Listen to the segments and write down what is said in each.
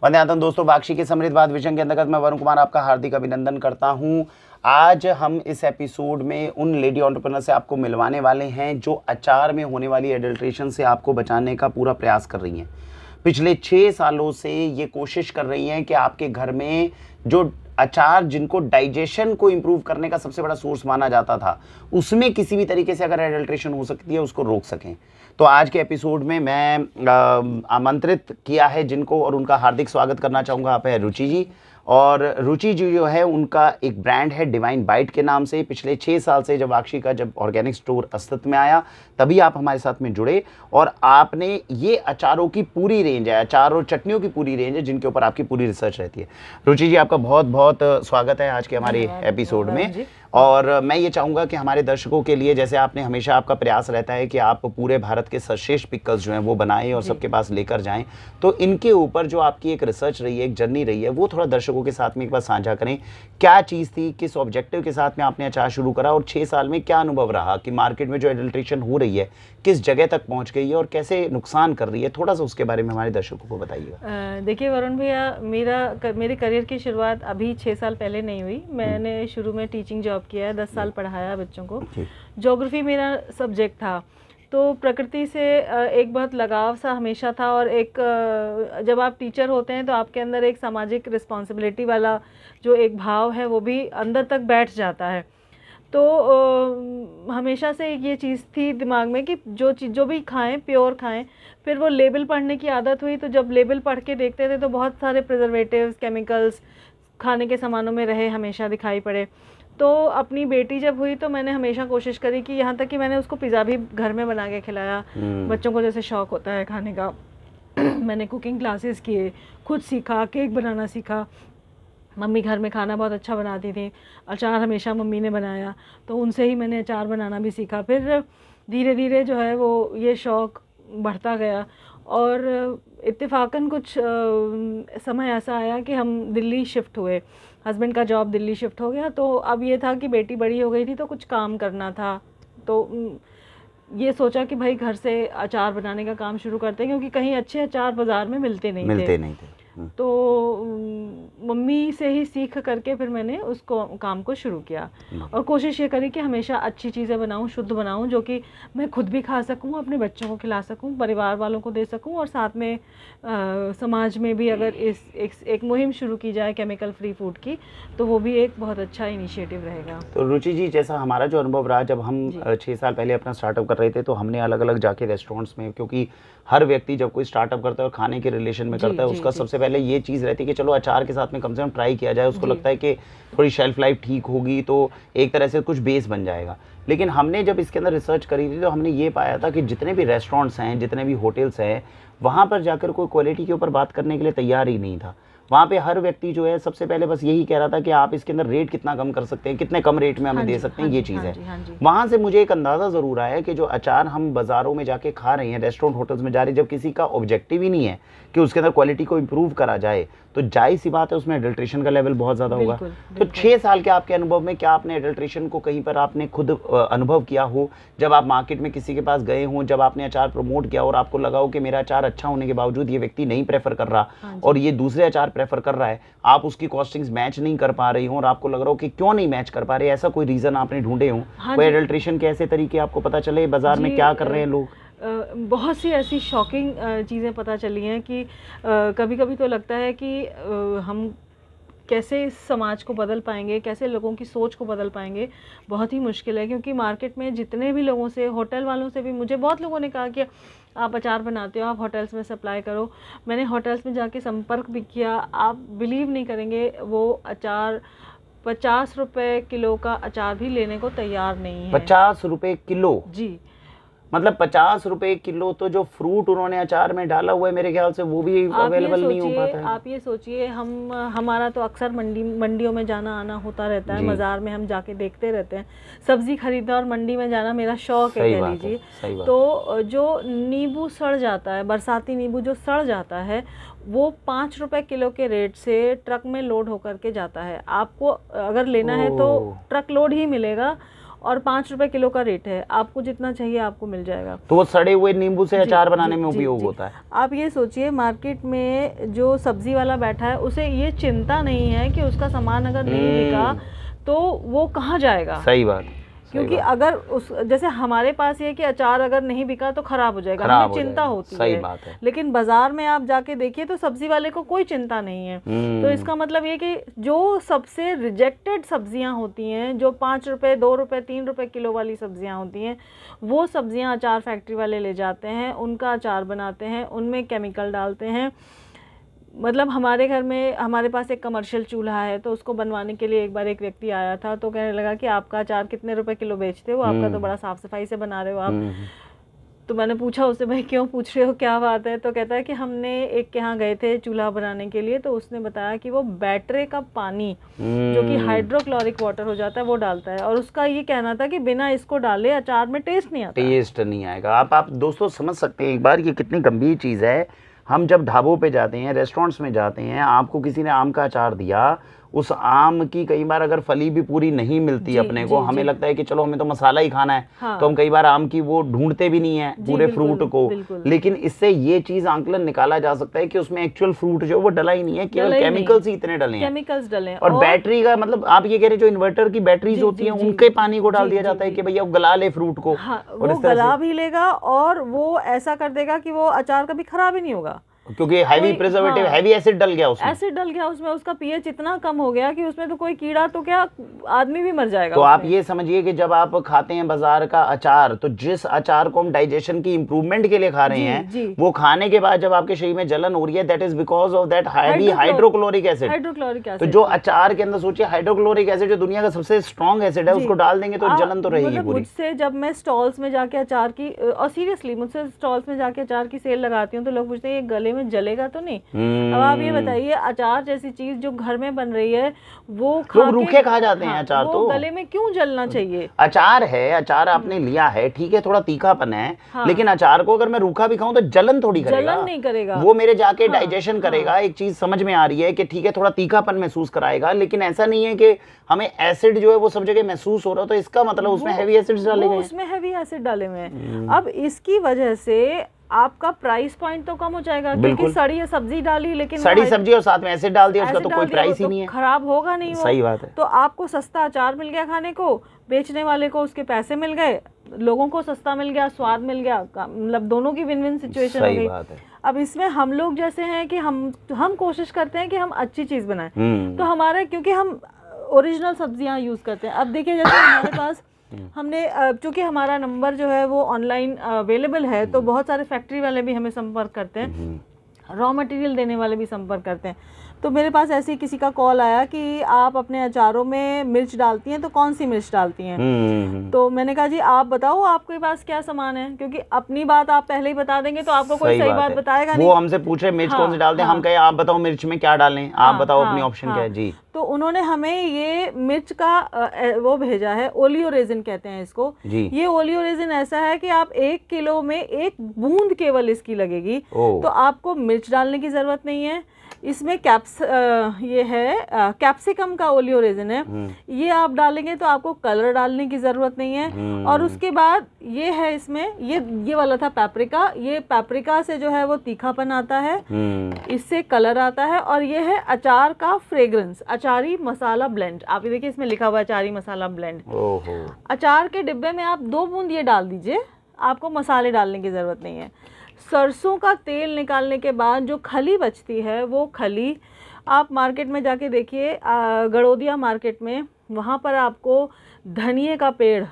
वंदे मातरम दोस्तों, बाक्षी के समृद्धवाद विजन के अंतर्गत मैं वरुण कुमार आपका हार्दिक अभिनंदन करता हूं। आज हम इस एपिसोड में उन लेडी एंटरप्रेन्योर से आपको मिलवाने वाले हैं जो अचार में होने वाली एडल्ट्रेशन से आपको बचाने का पूरा प्रयास कर रही हैं। पिछले 6 सालों से ये कोशिश कर रही हैं कि आपके घर में जो अचार जिनको डाइजेशन को इम्प्रूव करने का सबसे बड़ा सोर्स माना जाता था, उसमें किसी भी तरीके से अगर एडल्ट्रेशन हो सकती है उसको रोक सकें। तो आज के एपिसोड में मैं आमंत्रित किया है जिनको, और उनका हार्दिक स्वागत करना चाहूँगा। आप है रुचि जी, और रुचि जी जो है उनका एक ब्रांड है डिवाइन बाइट के नाम से। पिछले 6 साल से जब बाक्षी का ऑर्गेनिक स्टोर अस्तित्व में आया तभी आप हमारे साथ में जुड़े, और आपने ये अचारों की पूरी रेंज है, अचार और चटनियों की पूरी रेंज है जिनके ऊपर आपकी पूरी रिसर्च रहती है। रुचि जी, आपका बहुत बहुत स्वागत है आज के हमारे एपिसोड में। और मैं ये चाहूँगा कि हमारे दर्शकों के लिए, जैसे आपने हमेशा आपका प्रयास रहता है कि आप पूरे भारत के सर्वश्रेष्ठ पिकल्स जो हैं वो बनाएं और सबके पास लेकर जाएं, तो इनके ऊपर जो आपकी एक रिसर्च रही है, एक जर्नी रही है, वो थोड़ा दर्शकों के साथ में एक बार साझा करें। क्या चीज़ थी, किस ऑब्जेक्टिव के साथ में आपने अचार शुरू करा, और 6 साल में क्या अनुभव रहा कि मार्केट में जो एडल्ट्रेशन हो रही है किस जगह तक पहुँच गई है और कैसे नुकसान कर रही है, थोड़ा सा उसके बारे में हमारे दर्शकों को बताइएगा। देखिए वरुण भैया, मेरे करियर की शुरुआत अभी 6 साल पहले नहीं हुई। मैंने शुरू में टीचिंग जॉब किया है, 10 साल पढ़ाया बच्चों को। ज्योग्राफी मेरा सब्जेक्ट था, तो प्रकृति से एक बहुत लगाव सा हमेशा था। और एक जब आप टीचर होते हैं तो आपके अंदर एक सामाजिक रिस्पॉन्सिबिलिटी वाला जो एक भाव है वो भी अंदर तक बैठ जाता है। तो हमेशा से ये चीज़ थी दिमाग में कि जो भी खाएं प्योर खाएं। फिर वो लेबल पढ़ने की आदत हुई, तो जब लेबल पढ़ के देखते थे तो बहुत सारे प्रिजर्वेटिव्स, केमिकल्स खाने के सामानों में रहे हमेशा दिखाई पड़े। तो अपनी बेटी जब हुई तो मैंने हमेशा कोशिश करी कि यहाँ तक कि मैंने उसको पिज़्ज़ा भी घर में बना के खिलाया। बच्चों को जैसे शौक़ होता है खाने का मैंने कुकिंग क्लासेस किए, खुद सीखा, केक बनाना सीखा। मम्मी घर में खाना बहुत अच्छा बनाती थी, अचार हमेशा मम्मी ने बनाया, तो उनसे ही मैंने अचार बनाना भी सीखा। फिर धीरे धीरे जो है वो ये शौक़ बढ़ता गया, और इत्तेफाकन कुछ समय ऐसा आया कि हम दिल्ली शिफ्ट हुए। हस्बैंड का जॉब दिल्ली शिफ्ट हो गया, तो अब ये था कि बेटी बड़ी हो गई थी तो कुछ काम करना था। तो ये सोचा कि भाई घर से अचार बनाने का काम शुरू करते हैं, क्योंकि कहीं अच्छे अचार बाज़ार में मिलते नहीं थे। तो मम्मी से ही सीख करके फिर मैंने उसको काम को शुरू किया, और कोशिश ये करी कि हमेशा अच्छी चीज़ें बनाऊं, शुद्ध बनाऊं, जो कि मैं खुद भी खा सकूं, अपने बच्चों को खिला सकूं, परिवार वालों को दे सकूं, और साथ में समाज में भी अगर एक मुहिम शुरू की जाए केमिकल फ्री फूड की, तो वो भी एक बहुत अच्छा इनिशिएटिव रहेगा। तो रुचि जी, जैसा हमारा जो अनुभव रहा, जब हम 6 साल पहले अपना स्टार्टअप कर रहे थे तो हमने अलग अलग जाके रेस्टोरेंट्स में, क्योंकि हर व्यक्ति जब कोई स्टार्टअप करता है और खाने के रिलेशन में करता है, उसका सबसे पहले ये चीज़ रहती है कि चलो अचार के साथ में कम से कम ट्राई किया जाए। उसको लगता है कि थोड़ी शेल्फ लाइफ ठीक होगी तो एक तरह से कुछ बेस बन जाएगा। लेकिन हमने जब इसके अंदर रिसर्च करी थी तो हमने ये पाया था कि जितने भी रेस्टोरेंट्स हैं, जितने भी होटल्स हैं, वहाँ पर जाकर कोई क्वालिटी के ऊपर बात करने के लिए तैयार ही नहीं था। वहाँ पे हर व्यक्ति जो है सबसे पहले बस यही कह रहा था कि आप इसके अंदर रेट कितना कम कर सकते हैं, कितने कम रेट में हमें दे सकते हैं, ये चीज़ है। वहाँ से मुझे एक अंदाज़ा ज़रूर आया कि जो अचार हम बाज़ारों में जाके खा रहे हैं, रेस्टोरेंट होटल्स में जा रहे हैं, जब किसी का ऑब्जेक्टिव ही नहीं है कि उसके अंदर क्वालिटी को इम्प्रूव करा जाए, तो जाहिर सी बात है उसमें एडल्ट्रेशन का लेवल बहुत ज़्यादा होगा। तो 6 साल के आपके अनुभव में क्या आपने एडल्ट्रेशन को कहीं पर आपने खुद अनुभव किया हो, जब आप मार्केट में किसी के पास गए हों, जब आपने अचार प्रमोट किया और आपको लगा हो कि मेरा अचार अच्छा होने के बावजूद ये व्यक्ति नहीं प्रेफर कर रहा और ये दूसरे अचार प्रेफर कर रहा है, आप उसकी कॉस्टिंग्स मैच नहीं कर पा रही हो और आपको लग रहा हो कि क्यों नहीं मैच कर पा रहे, ऐसा कोई रीज़न आपने ढूंढे हो? कोई एडल्ट्रेशन के ऐसे तरीके आपको पता चले बाजार में क्या कर रहे हैं लोग? बहुत सी ऐसी शॉकिंग चीज़ें पता चली हैं कि कभी कभी तो लगता है कि हम कैसे इस समाज को बदल पाएंगे, कैसे लोगों की सोच को बदल पाएंगे, बहुत ही मुश्किल है। क्योंकि मार्केट में जितने भी लोगों से, होटल वालों से भी, मुझे बहुत लोगों ने कहा कि आप अचार बनाते हो, आप होटल्स में सप्लाई करो। मैंने होटल्स में जाके संपर्क भी किया, आप बिलीव नहीं करेंगे, वो अचार 50 रुपये किलो का अचार भी लेने को तैयार नहीं है। 50 रुपये किलो? जी, मतलब 50 रुपए किलो। तो जो फ्रूट उन्होंने अचार में डाला हुआ है मेरे ख्याल से वो भी अवेलेबल नहीं हो पाता है। आप ये सोचिए, हमारा तो अक्सर मंडियों में जाना आना होता रहता है, बाजार में हम जाके देखते रहते हैं, सब्जी खरीदना और मंडी में जाना मेरा शौक है, कह लीजिए। तो जो नींबू सड़ जाता है, बरसाती नींबू जो सड़ जाता है, वो 5 रुपए किलो के रेट से ट्रक में लोड होकर के जाता है। आपको अगर लेना है तो ट्रक लोड ही मिलेगा, और 5 रुपए किलो का रेट है, आपको जितना चाहिए आपको मिल जाएगा। तो वो सड़े हुए नींबू से अचार बनाने जी, में जी, उपयोग जी। होता है। आप ये सोचिए, मार्केट में जो सब्जी वाला बैठा है उसे ये चिंता नहीं है कि उसका सामान अगर नहीं बिका तो वो कहाँ जाएगा। सही बात। क्योंकि अगर उस जैसे हमारे पास ये कि अचार अगर नहीं बिका तो खराब हो जाएगा, खराब हमें हो चिंता जाएगा। होती सही है। बात है। लेकिन बाजार में आप जाके देखिए तो सब्जी वाले को कोई चिंता नहीं है। तो इसका मतलब ये कि जो सबसे रिजेक्टेड सब्जियां होती हैं, जो 5 रुपए 2 रुपए 3 रुपए किलो वाली सब्जियां होती हैं, वो सब्जियां अचार फैक्ट्री वाले ले जाते हैं, उनका अचार बनाते हैं, उनमें केमिकल डालते हैं। मतलब हमारे घर में, हमारे पास एक कमर्शियल चूल्हा है, तो उसको बनवाने के लिए एक बार एक व्यक्ति आया था, तो कहने लगा कि आपका अचार कितने रुपए किलो बेचते हो, आपका तो बड़ा साफ सफाई से बना रहे हो आप। तो मैंने पूछा उससे, भाई क्यों पूछ रहे हो, क्या बात है? तो कहता है कि हमने एक के यहाँ गए थे चूल्हा बनाने के लिए, तो उसने बताया कि वो बैटरे का पानी जो कि हाइड्रोक्लोरिक वाटर हो जाता है वो डालता है, और उसका ये कहना था कि बिना इसको डाले अचार में टेस्ट नहीं आता। टेस्ट नहीं आएगा। आप दोस्तों समझ सकते हैं एक बार ये कितनी गंभीर चीज़ है। हम जब ढाबों पे जाते हैं, रेस्टोरेंट्स में जाते हैं, आपको किसी ने आम का अचार दिया, उस आम की कई बार अगर फली भी पूरी नहीं मिलती अपने को, हमें लगता है कि चलो हमें तो मसाला ही खाना है, हाँ। तो हम कई बार आम की वो ढूंढते भी नहीं है पूरे फ्रूट को। लेकिन इससे ये चीज आंकलन निकाला जा सकता है कि उसमें एक्चुअल फ्रूट जो वो डला ही नहीं है, केवल केमिकल्स ही इतने डले हैं। केमिकल्स डले हैं। और बैटरी का मतलब आप ये कह रहे जो इन्वर्टर की बैटरीज होती हैं उनके पानी को डाल दिया जाता है कि भैया वो गला ले फ्रूट को। वो गला भी लेगा और वो ऐसा कर देगा कि वो अचार कभी खराब ही नहीं होगा, क्योंकि हैवी प्रिजर्वेटिव, हैवी एसिड डल गया उसमें। एसिड डल गया उसमें, उसका पीएच इतना कम हो गया कि उसमें तो कोई कीड़ा तो क्या, आदमी भी मर जाएगा। तो आप ये समझिए कि जब आप खाते हैं बाजार का अचार, तो जिस अचार को हम डाइजेशन की इंप्रूवमेंट के लिए खा रहे हैं, वो खाने के बाद जब आपके शरीर में जलन हो रही है, that is because of that heavy hydrochloric acid. Hydrochloric acid. तो जो अचार के अंदर सोचिए हाइड्रोक्लोरिक एसिड जो दुनिया का सबसे स्ट्रॉन्ग एसिड है, उसको डाल देंगे तो जलन तो रहेगी पूरी। मुझसे जब मैं स्टॉल्स में जाके अचार की, और सीरियसली मुझसे स्टॉल्स में जाके अचार की सेल लगाती हूँ, तो लोग पूछते हैं ये गले में जलेगा तो नहीं? अब आप ये बताइए, अचार जैसी चीज जो घर में बन रही है वो लोग रूखे खा जाते हैं अचार, वो तो गले में क्यों जलना चाहिए? अचार है, अचार आपने लिया है, ठीक है थोड़ा तीखापन है, लेकिन अचार को अगर मैं रूखा भी खाऊं तो जलन थोड़ी करेगा, जलन नहीं करेगा, वो मेरे जाके डाइजेशन करेगा। एक चीज समझ में आ रही है कि ठीक है थोड़ा तीखापन महसूस कराएगा, लेकिन ऐसा नहीं है कि हमें एसिड जो है वो सब जगह महसूस हो रहा हो, तो इसका मतलब उसमें हैवी एसिड डाले गए, उसमें हैवी एसिड डाले हुए हैं। अब इसकी वजह से आपका प्राइस पॉइंट तो कम हो जाएगा, क्योंकि सड़ी सब्जी डाली, लेकिन सड़ी सब्जी और साथ में एसिड डाल दिया, उसका तो कोई प्राइस ही नहीं है, खराब होगा नहीं वो। सही बात है। तो आपको सस्ता अचार मिल गया खाने को, बेचने वाले को उसके पैसे मिल गए, लोगों को सस्ता मिल गया, स्वाद मिल गया, मतलब दोनों की विन विन सिचुएशन हो गई। अब इसमें हम लोग जैसे हैं कि हम कोशिश करते हैं कि हम अच्छी चीज बनाएं, तो हमारा, क्योंकि हम ओरिजिनल सब्जियां यूज करते हैं। अब देखिए जैसे हमारे पास हमने, चूंकि हमारा नंबर जो है वो ऑनलाइन अवेलेबल है, तो बहुत सारे फैक्ट्री वाले भी हमें संपर्क करते हैं, रॉ मटेरियल देने वाले भी संपर्क करते हैं। तो मेरे पास ऐसे ही किसी का कॉल आया कि आप अपने अचारों में मिर्च डालती हैं, तो कौन सी मिर्च डालती हैं? तो मैंने कहा जी आप बताओ आपके पास क्या सामान है, क्योंकि अपनी बात आप पहले ही बता देंगे तो आपको कोई सही बात बताएगा नहीं। वो हमसे पूछे मिर्च कौन सी डालते हैं, हम कहे आप बताओ मिर्च में क्या डालें, आप बताओ अपनी ऑप्शन क्या है जी। तो उन्होंने हमें ये मिर्च का वो भेजा है, ओलियो रेजिन कहते हैं इसको। ये ओलियो रेजिन ऐसा है कि आप 1 किलो में 1 बूंद केवल इसकी लगेगी, तो आपको मिर्च डालने की जरूरत नहीं है। इसमें ये है कैप्सिकम का ओलियो रेजिन है, ये आप डालेंगे तो आपको कलर डालने की जरूरत नहीं है। और उसके बाद ये है इसमें ये वाला था पेपरिका, ये पेपरिका से जो है वो तीखापन आता है, इससे कलर आता है। और ये है अचार का फ्रेग्रेंस, अचारी मसाला ब्लेंड। आप ये देखिए इसमें लिखा हुआ है अचारी मसाला ब्लेंड। अचार के डिब्बे में आप 2 बूंद ये डाल दीजिए, आपको मसाले डालने की जरूरत नहीं है। सरसों का तेल निकालने के बाद जो खली बचती है, वो खली आप मार्केट में जाके देखिए, गड़ोदिया मार्केट में, वहाँ पर आपको धनिए का पेड़,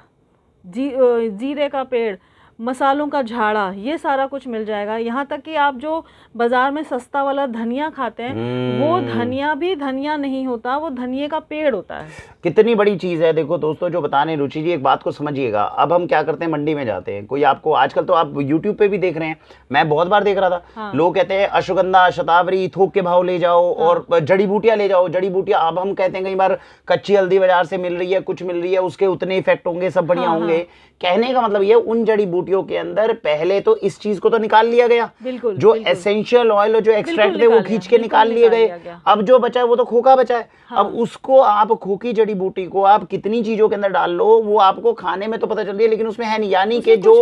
जीरे का पेड़, मसालों का झाड़ा, ये सारा कुछ मिल जाएगा। यहाँ तक कि आप जो बाजार में सस्ता वाला धनिया खाते हैं, वो धनिया भी धनिया नहीं होता, वो धनिए का पेड़ होता है। कितनी बड़ी चीज है। देखो दोस्तों जो बताने रुचि जी, एक बात को समझिएगा। अब हम क्या करते हैं, मंडी में जाते हैं, कोई आपको आजकल तो आप YouTube पे भी देख रहे हैं, मैं बहुत बार देख रहा था, लोग कहते हैं अश्वगंधा शतावरी थोक के भाव ले जाओ और जड़ी बूटियां ले जाओ। जड़ी बूटियां अब हम कहते हैं कई बार कच्ची हल्दी बाजार से मिल रही है, कुछ मिल रही है, उसके उतने इफेक्ट होंगे, सब बढ़िया होंगे। कहने का मतलब ये उन जड़ी बूटियों के अंदर पहले तो इस चीज को तो निकाल लिया गया, बिल्कुल, जो बिल्कुल। एसेंशियल ऑयल और जो एक्सट्रैक्ट थे वो खींच के बिल्कुल निकाल लिए गए। लिया गया। अब जो बचा है वो तो खोखा बचा है। हाँ। अब उसको आप खोखी जड़ी बूटी को आप कितनी चीजों के अंदर डाल लो, वो आपको खाने में तो पता चल रही है लेकिन उसमें है नहीं। यानी कि जो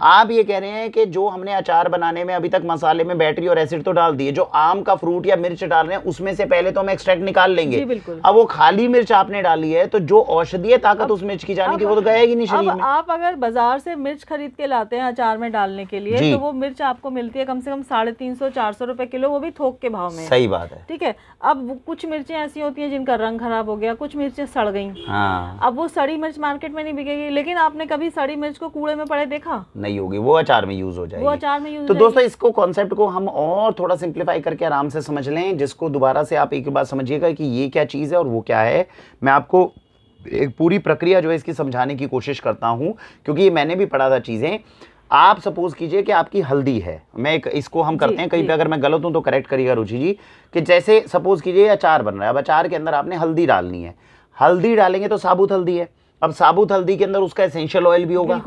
आप ये कह रहे हैं कि जो हमने अचार बनाने में अभी तक मसाले में बैटरी और एसिड तो डाल दिए, जो आम का फ्रूट या मिर्च डाल रहे हैं उसमें से पहले तो हम एक्सट्रैक्ट निकाल लेंगे। अब वो खाली मिर्च आपने डाली है तो जो औषधीय ताकत उस मिर्च की जानी थी वो तो गएगी नहीं शरीर में। आप अगर बाजार से मिर्च खरीद के लाते हैं अचार में डालने के लिए तो वो मिर्च आपको मिलती है कम से कम 350-400 रुपए किलो, वो भी थोक के भाव में। सही बात है। ठीक है। अब कुछ मिर्चें ऐसी होती हैं जिनका रंग खराब हो गया, कुछ मिर्चें सड़ गई। हाँ। अब वो सड़ी मिर्च मार्केट में नहीं बिकेगी, लेकिन आपने कभी सड़ी मिर्च को कूड़े में पड़े देखा? नहीं होगी, वो अचार में यूज हो जाएगी। वो अचार में यूज। तो दोस्तों इसको कॉन्सेप्ट को हम और थोड़ा सिंप्लीफाई करके आराम से समझ लें, जिसको दोबारा से आप एक बार समझिएगा कि ये क्या चीज़ है और वो क्या है। मैं आपको एक पूरी प्रक्रिया जो है इसकी समझाने की कोशिश करता हूँ, क्योंकि ये मैंने भी पढ़ा था चीज़ें। आप सपोज कीजिए कि आपकी हल्दी है, मैं इसको हम करते हैं कहीं पे, अगर मैं गलत हूं तो करेक्ट करिएगा रुचि जी, कि जैसे सपोज कीजिए अचार बन रहा है, अब अचार के अंदर आपने हल्दी डालनी है, हल्दी डालेंगे तो साबुत हल्दी है, अब साबुत हल्दी के अंदर उसका एसेंशियल ऑयल भी होगा,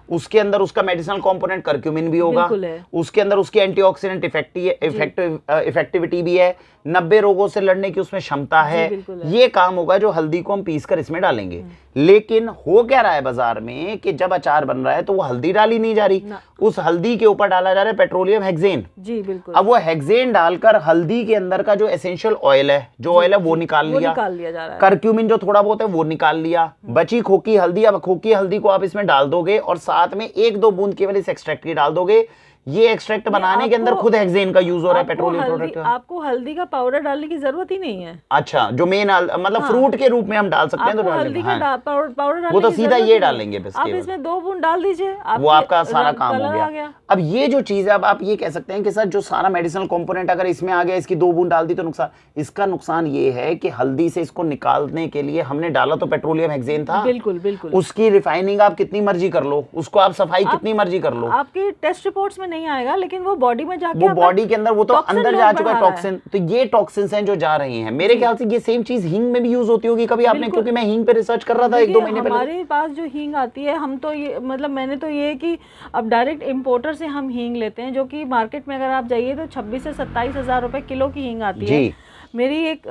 उसके अंदर उसका मेडिसिनल कंपोनेंट करक्यूमिन भी होगा, उसके अंदर उसकी एंटीऑक्सीडेंट इफेक्टिविटी भी है, 90 रोगों से लड़ने की उसमें क्षमता है। ये काम होगा जो हल्दी को हम पीसकर इसमें डालेंगे। लेकिन हो क्या रहा है बाजार में कि जब अचार बन रहा है तो वो हल्दी डाली नहीं जा रही, उस हल्दी के ऊपर डाला जा रहा है पेट्रोलियम हेक्सेन। जी बिल्कुल। अब वो हेक्सेन डालकर हल्दी के अंदर का जो एसेंशियल ऑयल है, जो ऑयल है वो निकाल लिया जा रहा है, करक्यूमिन जो थोड़ा बहुत है वो निकाल लिया, बची खोखी हल्दी। अब खोखी हल्दी को आप इसमें डाल दोगे और साथ में 1-2 बूंद केवल इस एक्सट्रैक्ट की डाल दोगे। ये एक्सट्रैक्ट बनाने के अंदर खुद हेक्सेन का यूज हो रहा है पेट्रोलियम प्रोडक्ट। आपको हल्दी का पाउडर डालने की जरूरत ही नहीं है। अच्छा, जो मेन मतलब फ्रूट के रूप में हम डाल सकते हैं तो हल्दी का पाउडर वो तो सीधा ये डालेंगे बस, आप इसमें 2 बूंद डाल दीजिए, वो आपका सारा काम हो गया। अब ये जो चीज है, अब आप ये कह सकते हैं कि सर जो सारा मेडिसिनल कंपोनेंट अगर इसमें आ गया, इसकी 2 बूंद डाल दी तो नुकसान। इसका नुकसान ये है कि हल्दी से इसको निकालने के लिए हमने डाला तो पेट्रोलियम हेक्सेन था। बिल्कुल बिल्कुल। उसकी रिफाइनिंग आप कितनी मर्जी कर लो, उसको आप सफाई कितनी मर्जी कर लो, आपकी टेस्ट रिपोर्ट्स में नहीं आएगा, लेकिन वो बॉडी में जाके वो बॉडी के अंदर वो तो अंदर जा चुका है टॉक्सिन। तो ये टॉक्सिन्स हैं जो जा रही हैं। मेरे ख्याल से ये सेम चीज हींग में भी यूज होती होगी कभी आपने, क्योंकि मैं हींग पे रिसर्च कर रहा था 1-2 महीने पहले। हमारे पास जो हींग आती है, हम तो ये मतलब मैंने तो ये कि अब डायरेक्ट इंपोर्टर से हम हींग लेते हैं, जो कि मार्केट में अगर आप जाइए तो 26 से 27 हजार रुपए किलो की हींग आती है। मेरी एक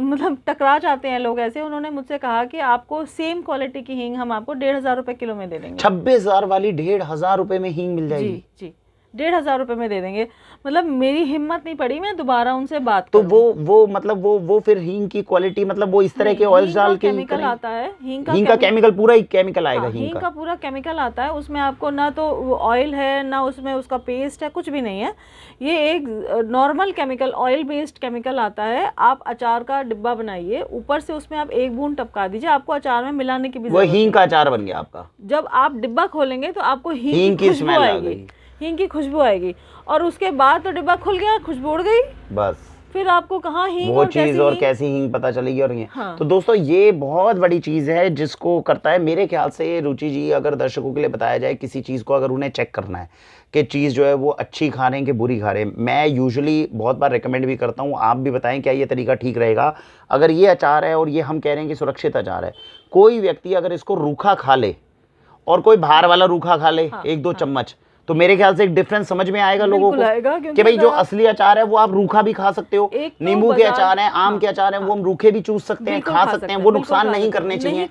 मतलब टकरा जाते हैं लोग ऐसे, उन्होंने मुझसे कहा कि आपको सेम क्वालिटी की हींग हम आपको 1,500 रुपए किलो में दे देंगे। 26,000 वाली 1,500 रुपए में हींग मिल जाएगी? जी जी, 1,500 रुपए में दे देंगे। मतलब मेरी हिम्मत नहीं पड़ी मैं दोबारा उनसे बात तो वो मतलब वो फिर हींग की क्वालिटी, मतलब वो इस तरह के ऑयल्स डाल के केमिकल आता है, हींग का केमिकल पूरा ही केमिकल आएगा। हींग का पूरा केमिकल आता है, उसमें आपको ना तो ऑयल है ना उसमें उसका पेस्ट है, कुछ भी नहीं है। ये एक normal chemical, oil based chemical आता है। आप अचार का डिब्बा बनाइए, ऊपर से उसमें आप 1 बूंद टपका दीजिए, आपको अचार में मिलाने की भी वो हींग का अचार बन गया आपका। जब आप डिब्बा खोलेंगे तो आपको हींग की खुशबू आएगी, हींग की खुशबू आएगी, और उसके बाद तो डिब्बा खुल गया, खुशबू उड़ गई, बस फिर आपको कहाँ हींग वो चीज और कैसी हींग पता चलेगी। और ये तो दोस्तों ये बहुत बड़ी चीज है जिसको करता है मेरे ख्याल से रुचि जी, अगर दर्शकों के लिए बताया जाए किसी चीज को, अगर उन्हें चेक करना है कि चीज़ जो है वो अच्छी खा रहे हैं कि बुरी खा रहे हैं, मैं यूजुअली बहुत बार रिकमेंड भी करता हूँ, आप भी बताएं क्या ये तरीका ठीक रहेगा। अगर ये अचार है और ये हम कह रहे हैं कि सुरक्षित अचार है, कोई व्यक्ति अगर इसको रूखा खा ले और कोई बाहर वाला रूखा खा ले 1-2 चम्मच, तो मेरे ख्याल से एक डिफरेंस समझ में आएगा लोगों को कि भाई जो असली अचार है वो आप रूखा भी खा सकते हो। नींबू के अचार हैं, आम के अचार हैं, वो हम रूखे भी चूस सकते हैं, खा सकते हैं, वो नुकसान नहीं करने चाहिए।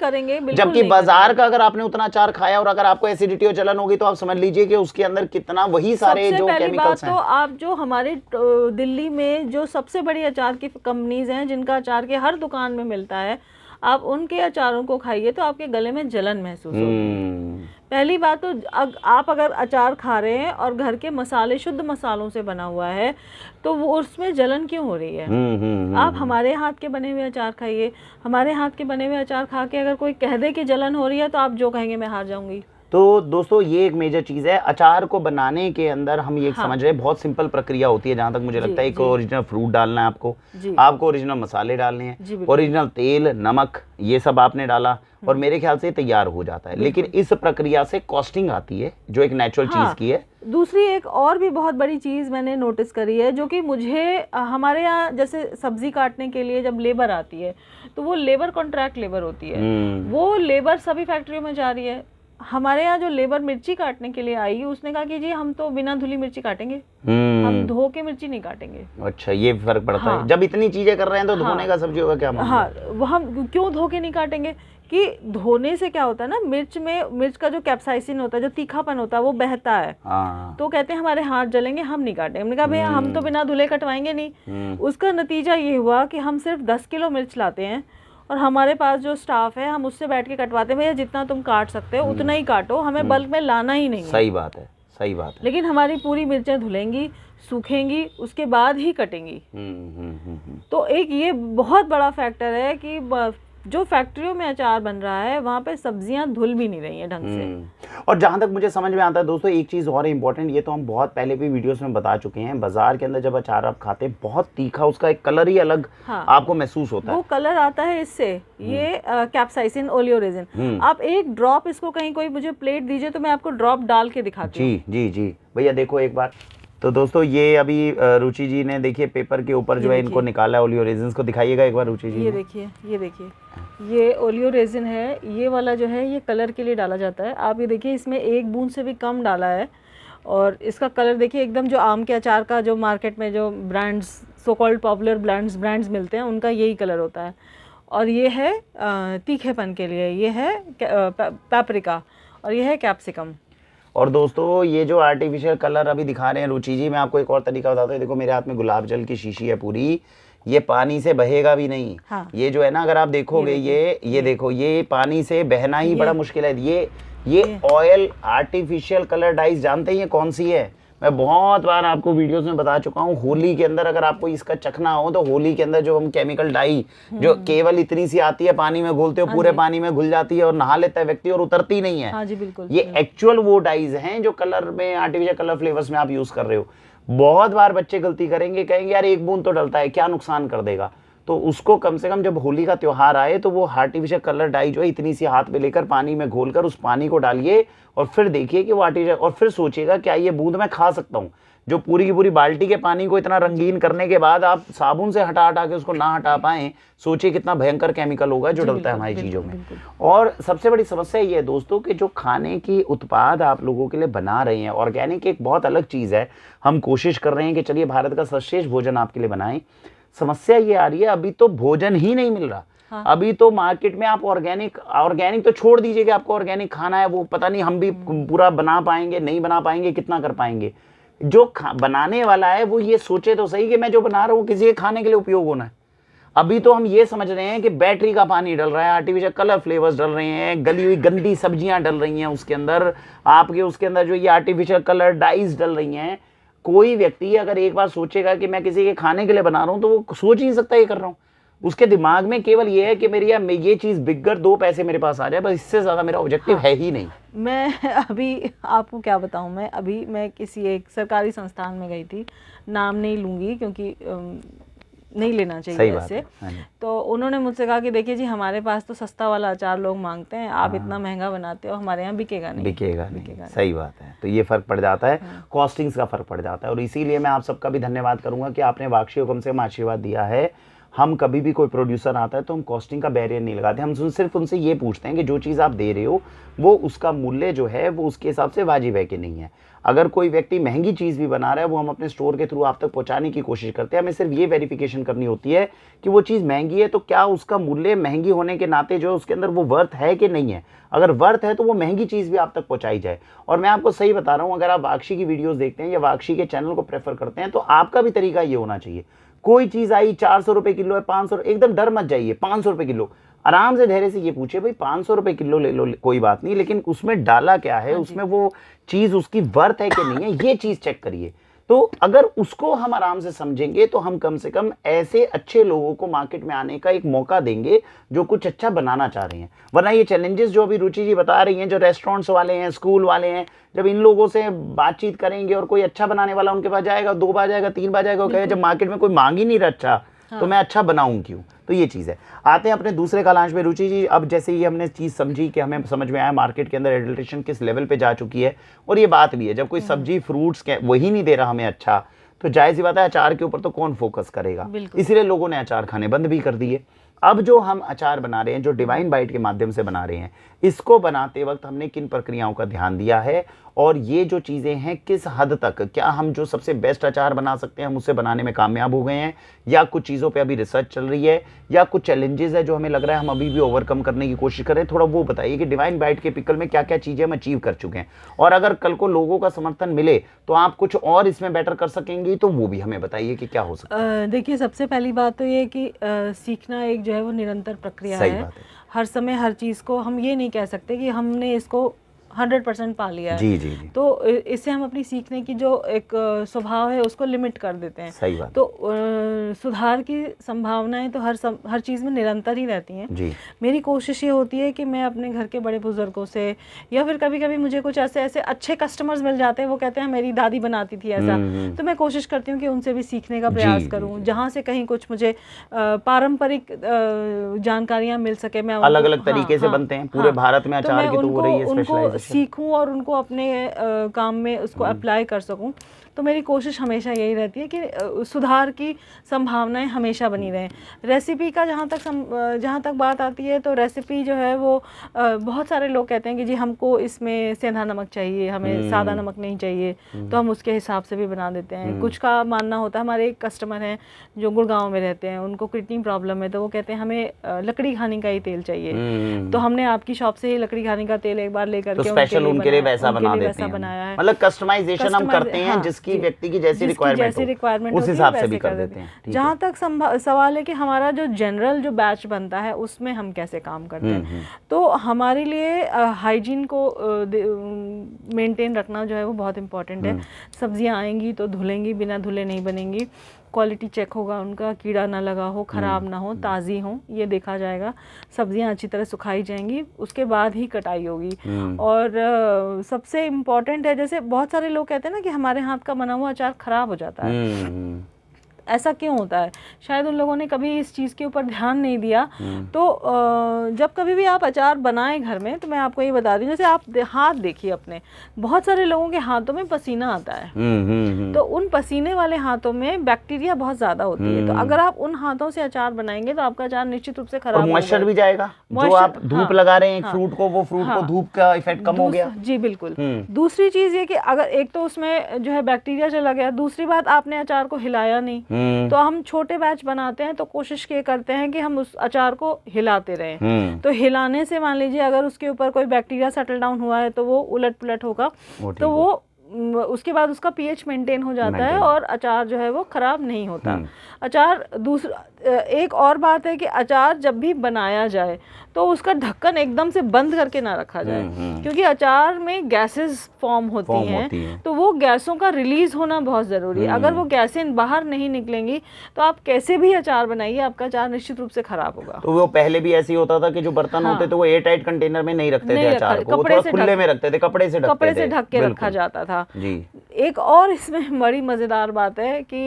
जबकि बाजार का अगर आपने उतना अचार खाया और अगर आपको एसिडिटी और जलन होगी तो आप समझ लीजिए कि उसके अंदर कितना वही सारे जो केमिकल्स हैं। तो आप जो हमारे दिल्ली में जो सबसे बड़ी अचार की कंपनीज हैं जिनका अचार के हर दुकान में मिलता है, आप उनके अचारों को खाइए तो आपके गले में जलन महसूस होगी। पहली बात तो आप अगर अचार खा रहे हैं और घर के मसाले शुद्ध मसालों से बना हुआ है तो वो उसमें जलन क्यों हो रही है। आप हमारे हाथ के बने हुए अचार खाइए। हमारे हाथ के बने हुए अचार खा के अगर कोई कह दे कि जलन हो रही है तो आप जो कहेंगे मैं हार जाऊंगी। तो दोस्तों ये एक मेजर चीज़ है। अचार को बनाने के अंदर हम ये समझ रहे हैं बहुत सिंपल प्रक्रिया होती है जहाँ तक मुझे लगता है। एक ओरिजिनल फ्रूट डालना है आपको ओरिजिनल मसाले डालने हैं, ओरिजिनल तेल, नमक, ये सब आपने डाला और मेरे ख्याल से तैयार हो जाता है। लेकिन इस प्रक्रिया से कॉस्टिंग आती है जो एक नेचुरल चीज़ की है। दूसरी एक और भी बहुत बड़ी चीज़ मैंने नोटिस करी है जो कि मुझे हमारे यहाँ जैसे सब्जी काटने के लिए जब लेबर आती है तो वो लेबर कॉन्ट्रैक्ट लेबर होती है। वो लेबर सभी फैक्ट्रियों में जा रही है, हमारे यहाँ जो लेबर मिर्ची काटने के लिए आई, उसने कहा कि जी हम तो बिना धुली मिर्ची काटेंगे, हम धो के मिर्ची नहीं काटेंगे। अच्छा, ये फर्क पड़ता हाँ। है। जब इतनी चीजें कर रहे हैं तो धोने का सब्जी होगा क्या? हाँ, वो हम क्यों धो के नहीं काटेंगे कि धोने से क्या होता है ना, मिर्च का जो कैप्साइसिन होता है, जो तीखापन होता है, वो बहता है। तो कहते हैं हमारे हाथ जलेंगे, हम नहीं काटेंगे। हमने कहा भैया हम तो बिना धुले कटवाएंगे नहीं। उसका नतीजा ये हुआ कि हम सिर्फ 10 किलो मिर्च लाते हैं और हमारे पास जो स्टाफ है हम उससे बैठ के कटवाते हैं, भैया जितना तुम काट सकते हो उतना ही काटो, हमें बल्क में लाना ही नहीं है। सही बात है, सही बात है। लेकिन हमारी पूरी मिर्चें धुलेंगी, सूखेंगी, उसके बाद ही कटेंगी। तो एक ये बहुत बड़ा फैक्टर है कि जो फैक्ट्रियों में अचार बन रहा है वहाँ पे सब्जियां धुल भी नहीं रही हैं ढंग से। और जहाँ तक मुझे समझ में आता है दोस्तों, एक चीज़ और इम्पोर्टेंट, ये तो हम बहुत पहले भी वीडियोस में बता चुके हैं, बाजार के अंदर जब अचार आप खाते हैं बहुत तीखा, उसका एक कलर ही अलग आपको महसूस होता है। वो कलर आता है इससे, ये कैप्साइसिन ओलियोरेजिन। आप एक ड्रॉप इसको कहीं, कोई मुझे प्लेट दीजिए तो मैं आपको ड्रॉप डाल के दिखाती हूँ। जी जी जी भैया, देखो एक बार। तो दोस्तों ये अभी रुचि जी ने देखिए पेपर के ऊपर जो है इनको निकाला है, ओलियो रेजिन को दिखाइएगा एक बार रुचि जी। ये देखिए, ये देखिए, ये ओलियो रेजिन है। ये वाला जो है ये कलर के लिए डाला जाता है। आप ये देखिए, इसमें एक बूंद से भी कम डाला है और इसका कलर देखिए एकदम जो आम के अचार का जो मार्केट में जो brands, so called popular brands मिलते हैं, उनका यही कलर होता है। और ये है तीखेपन के लिए, ये है पेपरिका और ये है कैप्सिकम। और दोस्तों ये जो आर्टिफिशियल कलर अभी दिखा रहे हैं रुचि जी, मैं आपको एक और तरीका बताता हूँ। देखो मेरे हाथ में गुलाब जल की शीशी है पूरी, ये पानी से बहेगा भी नहीं। हाँ। ये जो है ना, अगर आप देखोगे ये देखो, ये पानी से बहना ही बड़ा मुश्किल है। ये ऑयल आर्टिफिशियल कलर डाइज जानते हैं कौन सी है? मैं बहुत बार आपको वीडियोस में बता चुका हूँ। होली के अंदर अगर आपको इसका चखना हो तो होली के अंदर जो हम केमिकल डाई जो केवल इतनी सी आती है, पानी में घोलते हो, पूरे पानी में घुल जाती है और नहा लेता है व्यक्ति और उतरती नहीं है। हाँ जी, बिल्कुल। ये एक्चुअल वो डाइज हैं जो कलर में, आर्टिफिशियल कलर फ्लेवर्स में आप यूज कर रहे हो। बहुत बार बच्चे गलती करेंगे, कहेंगे यार एक बूंद तो डलता है, क्या नुकसान कर देगा। तो उसको कम से कम जब होली का त्योहार आए तो वो आर्टिफिशियल कलर डाई जो है इतनी सी हाथ में लेकर पानी में घोलकर उस पानी को डालिए और फिर देखिए कि वो आर्टिफिशियल, और फिर सोचिएगा क्या ये बूंद मैं खा सकता हूँ। जो पूरी की पूरी बाल्टी के पानी को इतना रंगीन करने के बाद आप साबुन से हटा हटा के उसको ना हटा पाएं, सोचिए कितना भयंकर केमिकल होगा जो डलता है हमारी चीज़ों में। और सबसे बड़ी समस्या ये है दोस्तों कि जो खाने की उत्पाद आप लोगों के लिए बना रहे हैं, ऑर्गेनिक एक बहुत अलग चीज़ है। हम कोशिश कर रहे हैं कि चलिए भारत का सर्वश्रेष्ठ भोजन आपके लिए बनाएं। समस्या ये आ रही है अभी तो भोजन ही नहीं मिल रहा। हाँ। अभी तो मार्केट में आप ऑर्गेनिक तो छोड़ दीजिए कि आपको ऑर्गेनिक खाना है, वो पता नहीं हम भी पूरा बना पाएंगे, नहीं बना पाएंगे, कितना कर पाएंगे। जो बनाने वाला है वो ये सोचे तो सही कि मैं जो बना रहा हूँ किसी के खाने के लिए उपयोग होना है। अभी तो हम ये समझ रहे हैं कि बैटरी का पानी डल रहा है, आर्टिफिशियल कलर फ्लेवर्स डल रहे हैं, गली हुई गंदी सब्जियां डल रही हैं उसके अंदर, आपके उसके अंदर जो ये आर्टिफिशियल कलर डाइज डल रही हैं। कोई व्यक्ति अगर एक बार सोचेगा कि मैं किसी के खाने के लिए बना रहा हूँ तो वो सोच ही नहीं सकता ये कर रहा हूँ। उसके दिमाग में केवल ये है कि मेरी ये चीज़ बिककर 2 पैसे मेरे पास आ जाए, बस इससे ज़्यादा मेरा ऑब्जेक्टिव है ही नहीं। मैं अभी आपको क्या बताऊं, मैं किसी एक सरकारी संस्थान में गई थी, नाम नहीं लूँगी क्योंकि नहीं लेना चाहिए ऐसे। तो उन्होंने मुझसे कहा कि देखिए जी हमारे पास तो सस्ता वाला अचार लोग मांगते हैं, आप इतना महंगा बनाते हो, हमारे यहाँ बिकेगा नहीं। सही बात है। तो ये फ़र्क पड़ जाता है, कॉस्टिंग्स का फ़र्क पड़ जाता है। और इसीलिए मैं आप सबका भी धन्यवाद करूँगा कि आपने वाक्षी हुकम से आशीर्वाद दिया है। हम कभी भी कोई प्रोड्यूसर आता है तो हम कॉस्टिंग का बैरियर नहीं लगाते, हम सिर्फ उनसे ये पूछते हैं कि जो चीज़ आप दे रहे हो वो उसका मूल्य जो है वो उसके हिसाब से वाजिब है कि नहीं है। अगर कोई व्यक्ति महंगी चीज़ भी बना रहा है वो हम अपने स्टोर के थ्रू आप तक पहुंचाने की कोशिश करते हैं। हमें सिर्फ ये वेरिफिकेशन करनी होती है कि वो चीज़ महंगी है तो क्या उसका मूल्य महंगी होने के नाते जो है उसके अंदर वो वर्थ है कि नहीं है। अगर वर्थ है तो वो महंगी चीज़ भी आप तक पहुँचाई जाए। और मैं आपको सही बता रहा हूँ, अगर आप वाक्षी की वीडियोज़ देखते हैं या वाक्षी के चैनल को प्रेफर करते हैं तो आपका भी तरीका ये होना चाहिए। कोई चीज़ आई 400 रुपये किलो है, 500, एकदम डर मत जाइए। 500 रुपये किलो, आराम से धैर्य से ये पूछे भाई 500 रुपये किलो ले लो, कोई बात नहीं, लेकिन उसमें डाला क्या है, उसमें वो चीज़ उसकी वर्थ है कि नहीं है, ये चीज़ चेक करिए। तो अगर उसको हम आराम से समझेंगे तो हम कम से कम ऐसे अच्छे लोगों को मार्केट में आने का एक मौका देंगे जो कुछ अच्छा बनाना चाह रहे हैं। वरना ये चैलेंजेस जो अभी रुचि जी बता रही हैं, जो रेस्टोरेंट्स वाले हैं, स्कूल वाले हैं, जब इन लोगों से बातचीत करेंगे और कोई अच्छा बनाने वाला उनके पास जाएगा, 2 बार जाएगा, 3 बार जाएगा, कहेगा जब मार्केट में कोई मांग ही नहीं रहा अच्छा, तो मैं अच्छा बनाऊं क्यों। तो ये चीज़ है। आते हैं अपने दूसरे कालांश में रुचि जी। अब जैसे ये हमने चीज़ समझी कि हमें समझ में आया मार्केट के अंदर एडल्ट्रेशन किस लेवल पे जा चुकी है, और ये बात भी है जब कोई सब्जी फ्रूट्स वही नहीं दे रहा हमें अच्छा, तो जाहिर सी बात है अचार के ऊपर तो कौन फोकस करेगा। इसीलिए लोगों ने अचार खाने बंद भी कर दिए। अब जो हम अचार बना रहे हैं, जो डिवाइन बाइट के माध्यम से बना रहे हैं, इसको बनाते वक्त हमने किन प्रक्रियाओं का ध्यान दिया है, और ये जो चीज़ें हैं किस हद तक, क्या हम जो सबसे बेस्ट अचार बना सकते हैं हम उसे बनाने में कामयाब हो गए हैं, या कुछ चीज़ों पे अभी रिसर्च चल रही है, या कुछ चैलेंजेस है जो हमें लग रहा है हम अभी भी ओवरकम करने की कोशिश कर रहे हैं। थोड़ा वो बताइए कि डिवाइन बाइट के पिकल में क्या क्या चीज़ें हम अचीव कर चुके हैं, और अगर कल को लोगों का समर्थन मिले तो आप कुछ और इसमें बेटर कर सकेंगी, तो वो भी हमें बताइए कि क्या हो सकता है। देखिए, सबसे पहली बात तो ये कि सीखना एक जो है वो निरंतर प्रक्रिया सही है। बात है। हर समय हर चीज़ को हम ये नहीं कह सकते कि हमने इसको 100% पा लिया है। जी जी जी। तो इससे हम अपनी सीखने की जो एक स्वभाव है उसको लिमिट कर देते हैं। सही बात। तो सुधार की संभावनाएं तो हर चीज़ में निरंतर ही रहती हैं। जी। मेरी कोशिश ये होती है कि मैं अपने घर के बड़े बुजुर्गों से, या फिर कभी कभी मुझे कुछ ऐसे अच्छे कस्टमर्स मिल जाते हैं, वो कहते हैं मेरी दादी बनाती थी ऐसा, तो मैं कोशिश करती हूँ कि उनसे भी सीखने का प्रयास करूँ। जहाँ से कहीं कुछ मुझे पारंपरिक जानकारियाँ मिल सके, मैं अलग अलग तरीके से बनते हैं पूरे भारत में अचार की, तो हो रही है उनको सीखूं और उनको अपने काम में उसको अप्लाई कर सकूं। तो मेरी कोशिश हमेशा यही रहती है कि सुधार की संभावनाएं हमेशा बनी रहें। रेसिपी का जहाँ तक बात आती है, तो रेसिपी जो है वो बहुत सारे लोग कहते हैं कि जी हमको इसमें सेंधा नमक चाहिए, हमें सादा नमक नहीं चाहिए, तो हम उसके हिसाब से भी बना देते हैं। कुछ का मानना होता है, हमारे एक कस्टमर हैं जो गुड़गांव में रहते हैं, उनको किडनी प्रॉब्लम है, तो वो कहते हैं हमें लकड़ी खाने का ही तेल चाहिए, तो हमने आपकी शॉप से ही लकड़ी खाने का तेल एक बार लेकर के स्पेशल उनके लिए वैसा बना देते हैं, बनाया है। मतलब कस्टमाइजेशन हम करते हैं, जिसकी व्यक्ति की जैसी रिक्वायरमेंट उस हिसाब से भी कर देते हैं। जहाँ तक सवाल है कि हमारा जो जनरल जो बैच बनता है उसमें हम कैसे काम करते हैं, तो हमारे लिए हाइजीन को मेंटेन रखना जो है वो बहुत इम्पोर्टेंट है। सब्जियां आएंगी तो धुलेंगी, बिना धुले नहीं बनेंगी। क्वालिटी चेक होगा, उनका कीड़ा ना लगा हो, ख़राब ना हो, ताज़ी हो, ये देखा जाएगा। सब्जियां अच्छी तरह सुखाई जाएंगी, उसके बाद ही कटाई होगी। और सबसे इम्पॉर्टेंट है, जैसे बहुत सारे लोग कहते हैं ना कि हमारे हाथ का बना हुआ अचार ख़राब हो जाता है। ऐसा क्यों होता है? शायद उन लोगों ने कभी इस चीज़ के ऊपर ध्यान नहीं दिया। तो जब कभी भी आप अचार बनाएं घर में, तो मैं आपको ये बता दूं, जैसे आप हाथ देखिए अपने, बहुत सारे लोगों के हाथों में पसीना आता है, तो उन पसीने वाले हाथों में बैक्टीरिया बहुत ज़्यादा होती है। तो अगर आप उन हाथों से अचार बनाएंगे तो आपका अचार निश्चित रूप से खराब होगा। मॉइस्चर भी जाएगा, जो आप धूप लगा रहे हैं फ्रूट को, वो फ्रूट को धूप का इफेक्ट कम हो गया। जी बिल्कुल। दूसरी चीज़ ये कि अगर एक तो उसमें जो है बैक्टीरिया चला गया, दूसरी बात आपने अचार को हिलाया नहीं। तो हम छोटे बैच बनाते हैं तो कोशिश ये करते हैं कि हम उस अचार को हिलाते रहें। तो हिलाने से मान लीजिए अगर उसके ऊपर कोई बैक्टीरिया सेटल डाउन हुआ है तो वो उलट पुलट होगा, तो वो उसके बाद उसका पीएच मेंटेन हो जाता है और अचार जो है वो खराब नहीं होता। अचार दूसरा एक और बात है कि अचार जब भी बनाया जाए तो उसका ढक्कन एकदम से बंद करके ना रखा जाए, क्योंकि अचार में गैसेस फॉर्म होती हैं, तो वो गैसों का रिलीज होना बहुत ज़रूरी है। अगर वो गैसें बाहर नहीं निकलेंगी तो आप कैसे भी अचार बनाइए, आपका अचार निश्चित रूप से खराब होगा। तो वो पहले भी ऐसे ही होता था कि जो बर्तन होते थे वो एयर टाइट कंटेनर में नहीं रखते थे अचार को, कपड़े से खुले में रखते थे, कपड़े से ढक के रखा जाता था जी। एक और इसमें बड़ी मज़ेदार बात है कि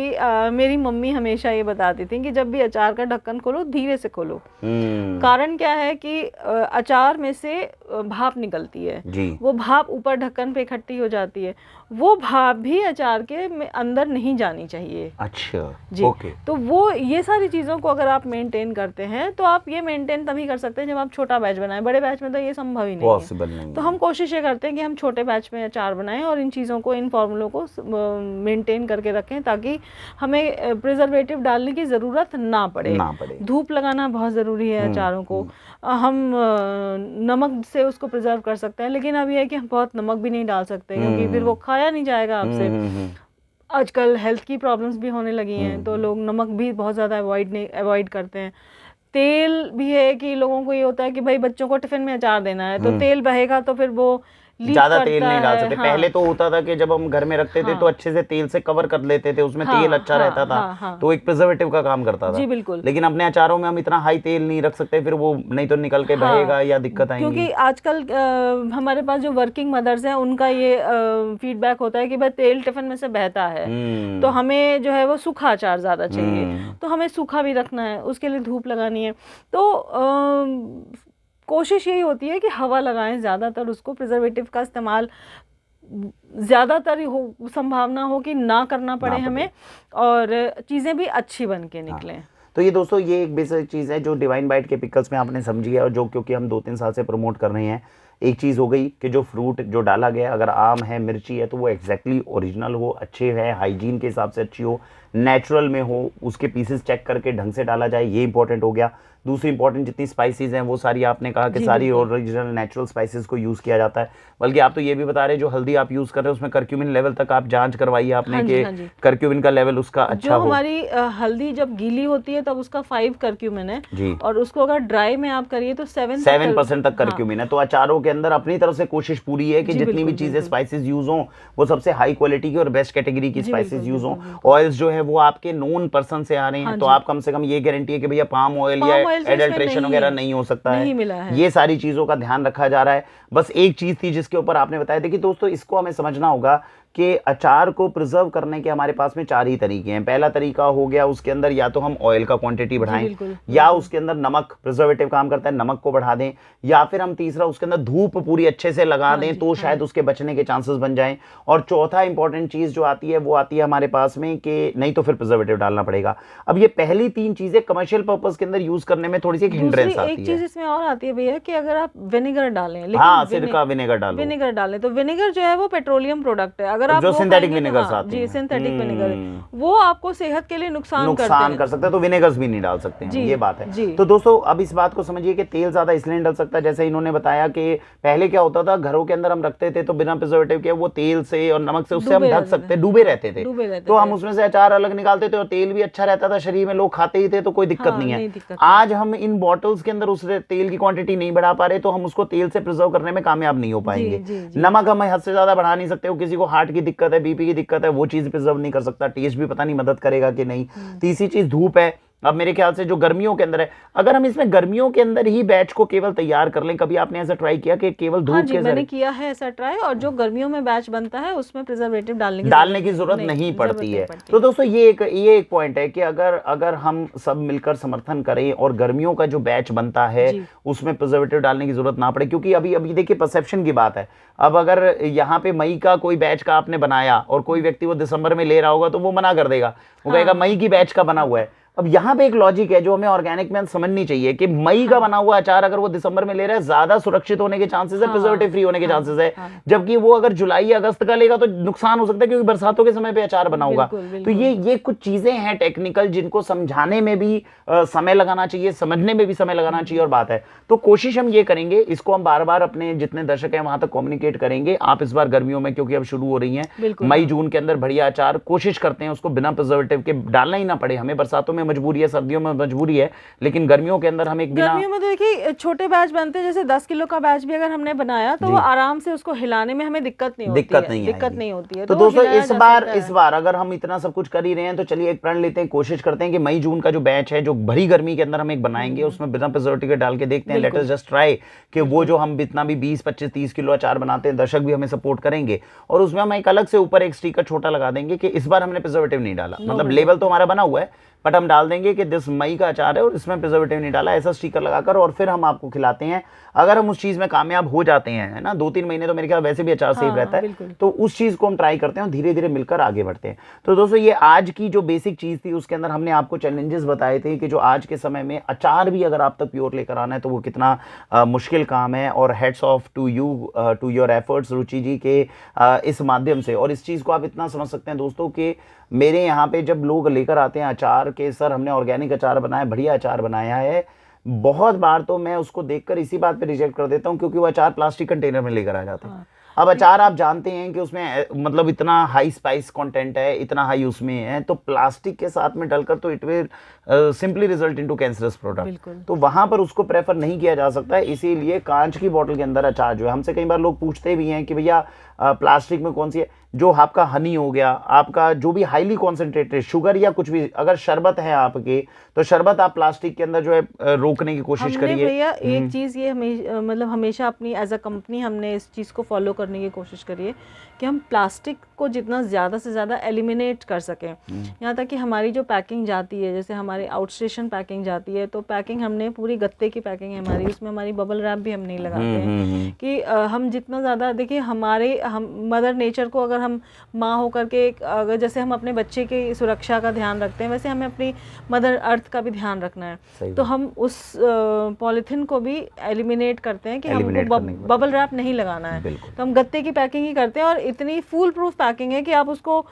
मेरी मम्मी हमेशा ये बताती थी कि जब भी अचार का ढक्कन खोलो धीरे से खोलो। कारण क्या है कि अचार में से भाप निकलती है जी। वो भाप ऊपर ढक्कन पे इकट्ठी हो जाती है, वो भाप भी अचार के अंदर नहीं जानी चाहिए। अच्छा जी। ओके। तो वो ये सारी चीज़ों को अगर आप मेंटेन करते हैं तो आप ये मेंटेन तभी कर सकते हैं जब आप छोटा बैच बनाएं। बड़े बैच में तो ये संभव ही नहीं है। तो हम कोशिश ये करते हैं कि हम छोटे बैच में अचार बनाएं और इन चीज़ों को, इन फॉर्मूलों को मेंटेन करके रखें ताकि हमें प्रिजर्वेटिव डालने की ज़रूरत ना पड़े। धूप लगाना बहुत ज़रूरी है अचारों को। हम नमक से उसको प्रिजर्व कर सकते हैं, लेकिन अब यह है कि हम बहुत नमक भी नहीं डाल सकते क्योंकि फिर वो खाया नहीं जाएगा आपसे। आजकल हेल्थ की प्रॉब्लम्स भी होने लगी हैं तो लोग नमक भी बहुत ज़्यादा अवॉइड करते हैं। तेल भी है कि लोगों को ये होता है कि भाई बच्चों को टिफिन में अचार देना है तो तेल बहेगा तो फिर वो ज्यादा तेल नहीं डाल सकते। पहले तो होता था कि जब हम घर में रखते थे तो अच्छे से तेल से कवर कर लेते थे, उसमें तेल अच्छा रहता था, तो एक प्रिजर्वेटिव का काम करता था। जी बिल्कुल। लेकिन अपने अचारों में हम इतना हाई तेल नहीं रख सकते, फिर वो नहीं तो निकल के बहेगा या दिक्कत आएगी। क्योंकि आजकल हमारे पास जो वर्किंग मदर्स हैं उनका ये फीडबैक होता है कि भाई तेल टिफिन में से बहता है तो हमें जो है वो सूखा अचार ज्यादा चाहिए, तो हमें सूखा भी रखना है, उसके लिए धूप लगानी है। तो कोशिश यही होती है कि हवा लगाएं ज़्यादातर, उसको प्रिजर्वेटिव का इस्तेमाल ज़्यादातर संभावना हो कि ना करना पड़े हमें, और चीज़ें भी अच्छी बन के निकलें। तो ये दोस्तों ये एक बेसिक चीज़ है जो डिवाइन बाइट के पिकल्स में आपने समझी है, और जो क्योंकि हम 2-3 साल से प्रमोट कर रहे हैं। एक चीज़ हो गई कि जो फ्रूट जो डाला गया, अगर आम है, मिर्ची है, तो वो एग्जैक्टली ओरिजिनल हो, अच्छे है, हाइजीन के हिसाब से अच्छी हो, नेचुरल में हो, उसके पीसेस चेक करके ढंग से डाला जाए, ये इंपॉर्टेंट हो गया। दूसरी इंपॉर्टेंट जितनी स्पाइसेस हैं वो सारी आपने कहा कि सारी ओरिजिनल नेचुरल स्पाइसेस को यूज़ किया जाता है। बल्कि आप तो ये भी बता रहे जो हल्दी आप यूज़ कर रहे हैं उसमें करक्यूमिन लेवल तक आप जांच करवाइए आपने कि करक्यूमिन का लेवल उसका अच्छा हो। हमारी हल्दी जब गीली होती है तब उसका 5 करक्यूमिन है जी, और उसको अगर ड्राई में आप करिए तो 7% तक करक्यूमिन है। तो अचारों के अंदर अपनी तरफ से कोशिश पूरी है कि जितनी भी चीज़ें स्पाइसेस यूज़ हों वो सबसे हाई क्वालिटी की और बेस्ट कैटेगरी की स्पाइसेस यूज़ हों। ऑयल्स जो है वो आपके नोन पर्सन से आ रहे हैं, तो आप कम से कम ये गारंटी है कि भैया पाम ऑयल या एडल्ट्रेशन वगैरह नहीं हो सकता है। ये सारी चीज़ों का ध्यान रखा जा रहा है। बस एक चीज़ थी जिसके ऊपर आपने बताया। देखिए दोस्तों, इसको हमें समझना होगा कि अचार को प्रिजर्व करने के हमारे पास में 4 ही तरीके हैं। पहला तरीका हो गया उसके अंदर या तो हम ऑयल का क्वांटिटी बढ़ाएं, या उसके अंदर नमक, प्रिजर्वेटिव काम करता है, नमक को बढ़ा दें, या फिर हम तीसरा उसके अंदर धूप पूरी अच्छे से लगा दें तो शायद उसके बचने के चांसेस बन जाएं। और चौथा इंपॉर्टेंट चीज़ जो आती है वो आती है हमारे पास में कि नहीं तो फिर प्रिजर्वेटिव डालना पड़ेगा। अब ये पहली 3 चीज़ें कमर्शियल पर्पज के अंदर यूज करने में थोड़ी सी हिंड्रेंस आती है। एक चीज़ इसमें और आती है भैया कि अगर आप विनेगर डालें, हाँ, सिरका विनेगर डालें तो विनेगर जो है वो पेट्रोलियम प्रोडक्ट है। अगर आप सिंथेटिक जी सिंथेटिक विनेगर वो आपको सेहत के लिए नुकसान कर सकता है, तो विनेगर्स भी नहीं डाल सकते हैं, ये बात है। तो दोस्तों अब इस बात को समझिए कि तेल ज्यादा इसलिए नहीं डल सकता, जैसे इन्होंने बताया कि पहले क्या होता था, घरों के अंदर हम रखते थे तो बिना प्रिजर्वेटिव के वो तेल से और नमक से उससे हम ढक सकते, डूबे रहते थे, तो हम उसमें से अचार अलग निकालते थे और तेल भी अच्छा रहता था, शरीर में लोग खाते ही थे, तो कोई दिक्कत नहीं है। आज हम इन बॉटल्स के अंदर उस तेल की क्वांटिटी नहीं बढ़ा पा रहे, तो हम उसको तेल से प्रिजर्व करने में कामयाब नहीं हो पाएंगे। नमक हम हद से ज्यादा बढ़ा नहीं सकते, किसी को हार्ट की दिक्कत है, बीपी की दिक्कत है, वो चीज प्रिजर्व नहीं कर सकता, टेस्ट भी पता नहीं मदद करेगा कि नहीं। तीसरी चीज धूप है। अब मेरे ख्याल से जो गर्मियों के अंदर है, अगर हम इसमें गर्मियों के अंदर ही बैच को केवल तैयार कर लें, कभी आपने ऐसा ट्राई किया कि केवल धूप के मैंने किया है ऐसा ट्राई, और जो गर्मियों में बैच बनता है उसमें प्रिजर्वेटिव डालने की जरूरत नहीं पड़ती है। तो दोस्तों ये एक पॉइंट है कि अगर हम सब मिलकर समर्थन करें और गर्मियों का जो बैच बनता है उसमें प्रिजर्वेटिव डालने की जरूरत ना पड़े, क्योंकि अभी देखिए परसेप्शन की बात है। अब अगर यहाँ पे मई का कोई बैच का आपने बनाया और कोई व्यक्ति वो दिसंबर में ले रहा होगा तो वो मना कर देगा, वो कहेगा मई की बैच का बना हुआ है। अब यहाँ पे एक लॉजिक है जो हमें ऑर्गेनिक में समझनी चाहिए कि मई का बना हुआ अचार अगर वो दिसंबर में ले रहा है, ज्यादा सुरक्षित होने के चांसेस है, प्रिजर्वेटिव फ्री होने के चांसेस है। जबकि वो अगर जुलाई या अगस्त का लेगा तो नुकसान हो सकता है, क्योंकि बरसातों के समय पे अचार बना होगा। तो ये कुछ चीजें हैं टेक्निकल, जिनको समझाने में भी समय लगाना चाहिए, समझने में भी समय लगाना चाहिए। और बात है तो कोशिश हम ये करेंगे, इसको हम बार बार अपने जितने दर्शक हैं वहां तक कम्युनिकेट करेंगे। आप इस बार गर्मियों में, क्योंकि अब शुरू हो रही है, मई जून के अंदर बढ़िया अचार कोशिश करते हैं उसको बिना प्रिजर्वेटिव के डालना ही ना पड़े। हमें बरसातों में मजबूरी है, सर्दियों में मजबूरी है, लेकिन गर्मियों के अंदर हम एक बिना, गर्मियों में तो देखिए छोटे बैच बनते हैं, जैसे 10 किलो का बैच भी अगर हमने बनाया तो वो आराम से उसको हिलाने में हमें दिक्कत नहीं होती है। तो दोस्तों इस बार अगर हम इतना सब कुछ कर ही रहे हैं तो चलिए एक प्रण लेते हैं, कोशिश करते हैं कि मई जून का जो बैच है जो भरी गर्मी के अंदर हम एक बनाएंगे, उसमें बिना प्रिजर्वेटिव डाल के देखते हैं। लेट अस जस्ट ट्राई कि वो जो हम इतना भी 20, 25, 30 किलो अचार बनाते हैं, दर्शक भी हमें सपोर्ट करेंगे और उसमें हम एक अलग से ऊपर एक स्टिकर छोटा लगा देंगे कि इस बार हमने प्रिजर्वेटिव नहीं डाला, मतलब लेबल तो हमारा बना हुआ है बट हम डाल देंगे कि दिस मई का अचार है और इसमें प्रिजर्वेटिव नहीं डाला, ऐसा स्टिकर लगाकर, और फिर हम आपको खिलाते हैं। अगर हम उस चीज में कामयाब हो जाते हैं, है ना, 2-3 महीने तो मेरे ख्याल वैसे भी अचार सेफ रहता है, तो उस चीज को हम ट्राई करते हैं और धीरे धीरे मिलकर आगे बढ़ते हैं। तो दोस्तों ये आज की जो बेसिक चीज थी उसके अंदर हमने आपको चैलेंजेस बताए थे कि जो आज के समय में अचार भी अगर आप तक प्योर लेकर आना है तो वो कितना मुश्किल काम है। और heads off to you, to your efforts Ruchi ji के इस माध्यम से। और इस चीज को आप इतना समझ सकते हैं दोस्तों कि मेरे यहाँ पे जब लोग लेकर आते हैं अचार के, सर हमने ऑर्गेनिक अचार बनाया, बढ़िया अचार बनाया है, बहुत बार तो मैं उसको देखकर इसी बात पे रिजेक्ट कर देता हूँ क्योंकि वो अचार प्लास्टिक कंटेनर में लेकर आ जाते हैं। अब अचार आप जानते हैं कि उसमें मतलब इतना हाई स्पाइस कंटेंट है, इतना हाई उसमें है, तो प्लास्टिक के साथ में डलकर तो it will simply result into cancerous product, तो वहां पर उसको प्रेफर नहीं किया जा सकता है। इसीलिए कांच की बोतल के अंदर अचार जो है, हमसे कई बार लोग पूछते भी हैं कि भैया प्लास्टिक में कौन सी है, जो आपका हनी हो गया, आपका जो भी हाईली कॉन्सेंट्रेटेड शुगर या कुछ भी, अगर शरबत है आपके तो शरबत आप प्लास्टिक के अंदर जो है रोकने की कोशिश करिए। भैया एक चीज़ ये मतलब हमेशा अपनी एज अ कंपनी हमने इस चीज़ को फॉलो करने की कोशिश करिए कि हम प्लास्टिक को जितना ज़्यादा से ज़्यादा एलिमिनेट कर सकें। यहाँ तक कि हमारी जो पैकिंग जाती है, जैसे हमारी आउट स्टेशन पैकिंग जाती है, तो पैकिंग हमने पूरी गत्ते की पैकिंग है हमारी, उसमें हमारी बबल रैप भी हम नहीं लगाते हैं कि हम जितना ज़्यादा, देखिए हम मदर नेचर को अगर हम माँ होकर के अगर जैसे हम अपने बच्चे की सुरक्षा का ध्यान रखते हैं, वैसे हमें अपनी मदर अर्थ का भी ध्यान रखना है। तो हम उस पॉलीथीन को भी एलिमिनेट करते हैं कि हमको बबल रैप नहीं लगाना है, तो हम गत्ते की पैकिंग ही करते हैं, और इतनी फूल प्रूफ पैकिंग है कि आप उसको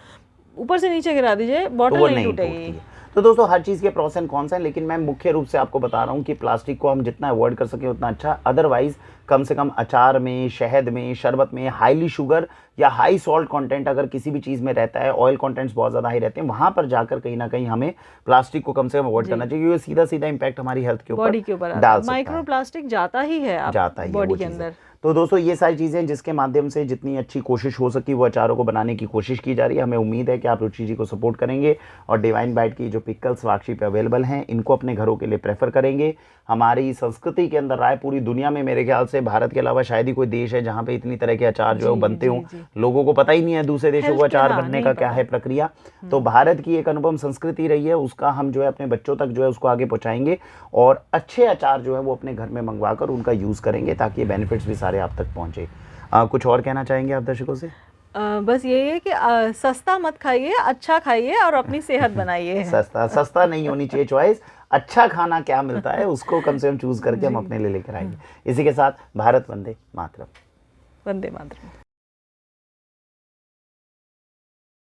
ऊपर से नीचे गिरा दीजिए, बॉटल नहीं टूटेगी। तो दोस्तों हर चीज़ के प्रोस एंड कॉन्स हैं, लेकिन मैं मुख्य रूप से आपको बता रहा हूँ कि प्लास्टिक को हम जितना अवॉइड कर सकें उतना अच्छा। अदरवाइज कम से कम अचार में, शहद में, शरबत में हाईली शुगर या हाई सॉल्ट कंटेंट अगर किसी भी चीज़ में रहता है, ऑयल कंटेंट्स बहुत ज़्यादा हाई रहते हैं, वहाँ पर जाकर कहीं ना कहीं हमें प्लास्टिक को कम से कम अवॉइड करना चाहिए, क्योंकि सीधा सीधा इम्पैक्ट हमारी हेल्थ के ऊपर बॉडी के ऊपर डाल सकता है। माइक्रो प्लास्टिक जाता ही है बॉडी के अंदर। तो दोस्तों ये सारी चीज़ें जिसके माध्यम से जितनी अच्छी कोशिश हो सकी वो अचारों को बनाने की कोशिश की जा रही है। हमें उम्मीद है कि आप रुचि जी को सपोर्ट करेंगे और डिवाइन बाइट की जो पिकल्स वाक्षी पे अवेलेबल हैं इनको अपने घरों के लिए प्रेफर करेंगे। हमारी संस्कृति के अंदर राय पूरी दुनिया में, मेरे ख्याल से भारत के अलावा शायद ही कोई देश है जहाँ पे इतनी तरह के अचार जो है वो बनते हों। लोगों को पता ही नहीं है दूसरे देशों को अचार बनने का क्या है प्रक्रिया। तो भारत की एक अनुपम संस्कृति रही है, उसका हम जो है अपने बच्चों तक जो है उसको आगे पहुँचाएंगे और अच्छे अचार जो है वो अपने घर में मंगवा कर उनका यूज़ करेंगे ताकि ये बेनिफिट्स भी सारे आप तक पहुँचे। कुछ और कहना चाहेंगे आप दर्शकों से? बस यही है कि सस्ता मत खाइए, अच्छा खाइए और अपनी सेहत बनाइए। सस्ता नहीं होनी चाहिए चॉइस, अच्छा खाना क्या मिलता है उसको कम से कम चूज करके हम अपने लिए लेकर आएंगे। इसी के साथ भारत वंदे मातरम। वंदे मातरम।